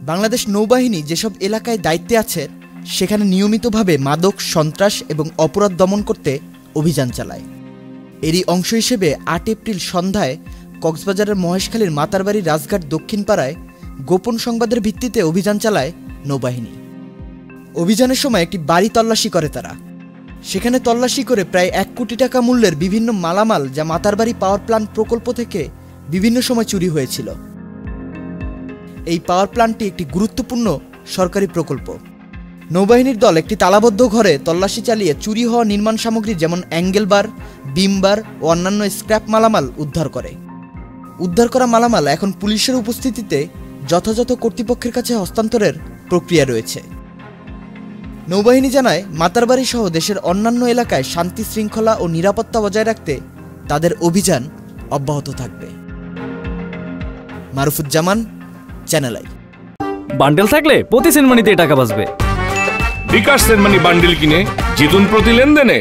বাংলাদেশ নৌবাহিনী যেসব এলাকায় দায়িত্বে আছে সেখানে নিয়মিতভাবে মাদক, সন্ত্রাস এবং অপরাধ দমন করতে অভিযান চালায়। এরই অংশ হিসেবে ৮ এপ্রিল সন্ধ্যায় কক্সবাজারের মহেশখালীর মাতারবাড়ি রাজঘাট দক্ষিণ পাড়ায় গোপন সংবাদের ভিত্তিতে অভিযান চালায় নৌবাহিনী। অভিযানের সময় একটি বাড়ি তল্লাশি করে তারা। সেখানে তল্লাশি করে প্রায় ১ কোটি টাকা মূল্যের বিভিন্ন মালামাল, যা মাতারবাড়ি পাওয়ার প্ল্যান্ট প্রকল্প থেকে বিভিন্ন সময় চুরি হয়েছিল। এই পাওয়ার প্ল্যান্টটি একটি গুরুত্বপূর্ণ সরকারি প্রকল্প। নৌবাহিনীর দল একটি তালাবদ্ধ ঘরে তল্লাশি চালিয়ে চুরি হওয়া নির্মাণ সামগ্রী যেমন অ্যাঙ্গেল বার, বিম বার ও অন্যান্য স্ক্র্যাপ মালামাল উদ্ধার করে। উদ্ধার করা মালামাল এখন পুলিশের উপস্থিতিতে যথাযথ কর্তৃপক্ষের কাছে হস্তান্তরের প্রক্রিয়া রয়েছে। নৌবাহিনী জানায়, মাতারবাড়ি সহ দেশের অন্যান্য এলাকায় শান্তি শৃঙ্খলা ও নিরাপত্তা বজায় রাখতে তাদের অভিযান অব্যাহত থাকবে। মারুফুজ্জামান, চ্যানেল আই। বান্ডেল থাকলে প্রতি সেনমানিতে টাকা বাঁচবে। বিকাশ সেনমানি বান্ডেল কিনে জিতুন প্রতি লেনদেনে।